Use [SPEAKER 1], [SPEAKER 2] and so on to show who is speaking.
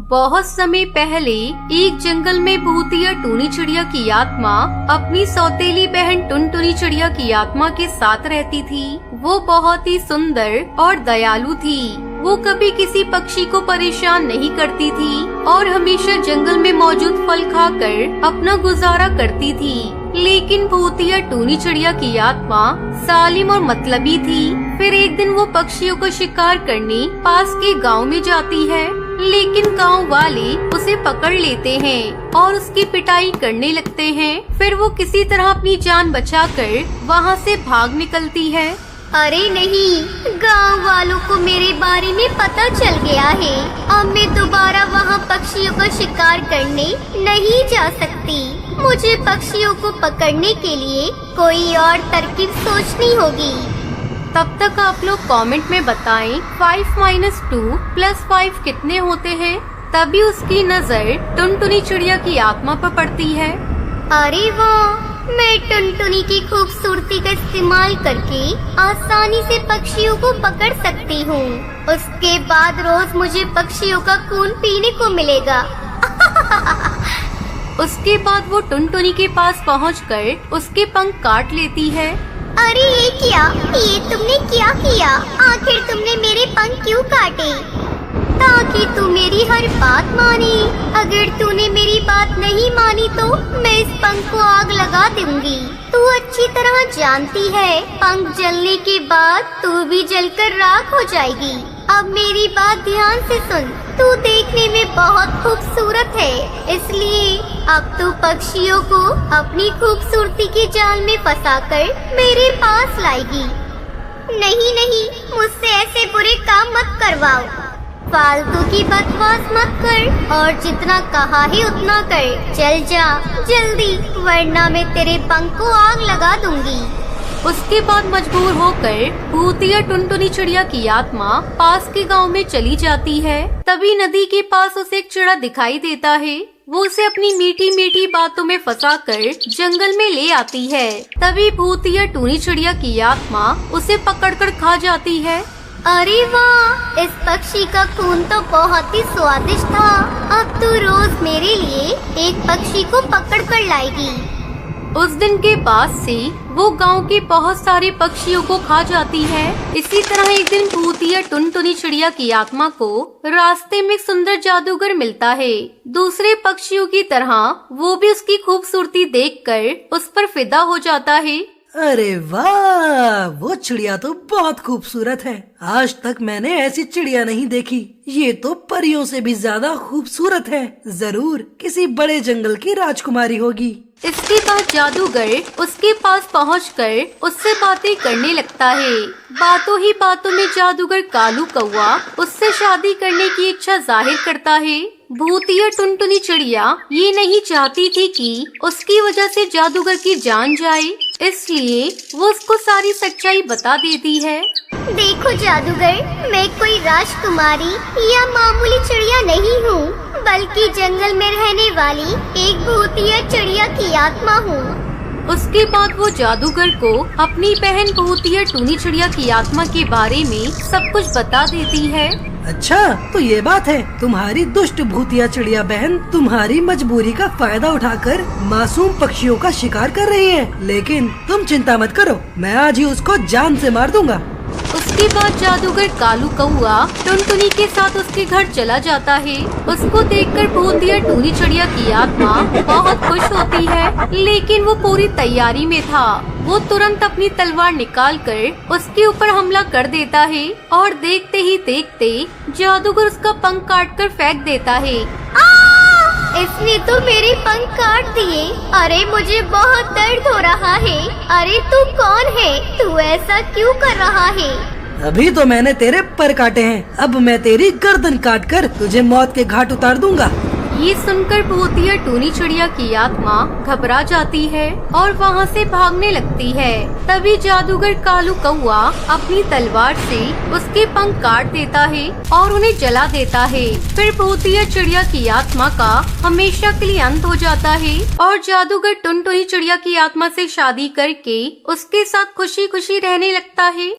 [SPEAKER 1] बहुत समय पहले एक जंगल में भूतिया टूनी चिड़िया की आत्मा अपनी सौतेली बहन टुनटुनी चिड़िया की आत्मा के साथ रहती थी। वो बहुत ही सुंदर और दयालु थी। वो कभी किसी पक्षी को परेशान नहीं करती थी और हमेशा जंगल में मौजूद फल खाकर अपना गुजारा करती थी। लेकिन भूतिया टूनी चिड़िया की आत्मा जालिम और मतलबी थी। फिर एक दिन वो पक्षियों को शिकार करने पास के गांव में जाती है, लेकिन गांव वाले उसे पकड़ लेते हैं और उसकी पिटाई करने लगते हैं। फिर वो किसी तरह अपनी जान बचाकर वहां से भाग निकलती है।
[SPEAKER 2] अरे नहीं, गांव वालों को मेरे बारे में पता चल गया है। अब मैं दोबारा वहां पक्षियों का शिकार करने नहीं जा सकती। मुझे पक्षियों को पकड़ने के लिए कोई और तरकीब सोचनी होगी।
[SPEAKER 1] तब तक आप लोग कमेंट में बताएं 5 - 2 + 5 कितने होते हैं। तभी उसकी नजर टुनटुनी चिड़िया की आत्मा पर पड़ती है।
[SPEAKER 2] अरे वाह, मैं टुनटुनी की खूबसूरती का इस्तेमाल करके आसानी से पक्षियों को पकड़ सकती हूँ। उसके बाद रोज मुझे पक्षियों का खून पीने को मिलेगा।
[SPEAKER 1] उसके बाद वो टुनटुनी के पास पहुंचकर उसके पंख काट लेती है।
[SPEAKER 2] अरे ये क्या, ये तुमने क्या किया? आखिर तुमने मेरे पंख क्यों काटे? ताकि तू मेरी हर बात माने। अगर तूने मेरी बात नहीं मानी तो मैं इस पंख को आग लगा दूंगी। तू अच्छी तरह जानती है, पंख जलने के बाद तू भी जलकर राख हो जाएगी। अब मेरी बात ध्यान से सुन। तू देखने में बहुत खूबसूरत है, इसलिए अब तू पक्षियों को अपनी खूबसूरती के जाल में फंसाकर मेरे पास लाएगी। नहीं नहीं, मुझसे ऐसे बुरे काम मत करवाओ। फालतू की बकवास मत कर और जितना कहा है उतना कर। चल जा जल्दी, वरना मैं तेरे पंख को आग लगा दूंगी।
[SPEAKER 1] उसके बाद मजबूर होकर भूतिया टुनटुनी चिड़िया की आत्मा पास के गांव में चली जाती है। तभी नदी के पास उसे एक चिड़ा दिखाई देता है। वो उसे अपनी मीठी मीठी बातों में फंसाकर जंगल में ले आती है। तभी भूतिया टूनी चिड़िया की आत्मा उसे पकड़कर खा जाती है।
[SPEAKER 2] अरे वाह, इस पक्षी का खून तो बहुत ही स्वादिष्ट था। अब तू रोज मेरे लिए एक पक्षी को पकड़ कर लाएगी।
[SPEAKER 1] उस दिन के बाद से वो गांव के बहुत सारे पक्षियों को खा जाती है। इसी तरह एक दिन भूतिया टुनटुनी चिड़िया की आत्मा को रास्ते में सुंदर जादूगर मिलता है। दूसरे पक्षियों की तरह वो भी उसकी खूबसूरती देखकर उस पर फिदा हो जाता है।
[SPEAKER 3] अरे वाह, वो चिड़िया तो बहुत खूबसूरत है। आज तक मैंने ऐसी चिड़िया नहीं देखी। ये तो परियों से भी ज्यादा खूबसूरत है। जरूर किसी बड़े जंगल की राजकुमारी होगी।
[SPEAKER 1] इसके बाद जादूगर उसके पास पहुंचकर उससे बातें करने लगता है। बातों ही बातों में जादूगर कालू कौआ उससे शादी करने की इच्छा जाहिर करता है। भूतिया टुनटुनी चिड़िया ये नहीं चाहती थी कि उसकी वजह से जादूगर की जान जाए, इसलिए वो उसको सारी सच्चाई बता देती है।
[SPEAKER 2] देखो जादूगर, मैं कोई राजकुमारी या मामूली चिड़िया नहीं हूँ, बल्कि जंगल में रहने वाली एक भूतिया चिड़िया की आत्मा हूँ।
[SPEAKER 1] उसके बाद वो जादूगर को अपनी बहन भूतिया टूनी चिड़िया की आत्मा के बारे में सब कुछ बता देती है।
[SPEAKER 3] अच्छा, तो ये बात है। तुम्हारी दुष्ट भूतिया चिड़िया बहन तुम्हारी मजबूरी का फायदा उठाकर मासूम पक्षियों का शिकार कर रही है। लेकिन तुम चिंता मत करो, मैं आज ही उसको जान से मार दूंगा।
[SPEAKER 1] उसके बाद जादूगर कालू कौआ टुनटुनी के साथ उसके घर चला जाता है। उसको देखकर भूतिया टूनी चिड़िया की आत्मा बहुत खुश होती है, लेकिन वो पूरी तैयारी में था। वो तुरंत अपनी तलवार निकालकर उसके ऊपर हमला कर देता है और देखते ही देखते जादूगर उसका पंख काटकर फेंक देता है।
[SPEAKER 2] इसने तो मेरे पंख काट दिए। अरे मुझे बहुत दर्द हो रहा है। अरे तू कौन है? तू ऐसा क्यों कर रहा है?
[SPEAKER 3] अभी तो मैंने तेरे पर काटे हैं, अब मैं तेरी गर्दन काटकर तुझे मौत के घाट उतार दूंगा।
[SPEAKER 1] ये सुनकर भूतिया टूनी चिड़िया की आत्मा घबरा जाती है और वहाँ से भागने लगती है। तभी जादूगर कालू कौआ अपनी तलवार से उसके पंख काट देता है और उन्हें जला देता है। फिर भूतिया चिड़िया की आत्मा का हमेशा के लिए अंत हो जाता है और जादूगर टुनटुनी चिड़िया की आत्मा से शादी करके उसके साथ खुशी खुशी रहने लगता है।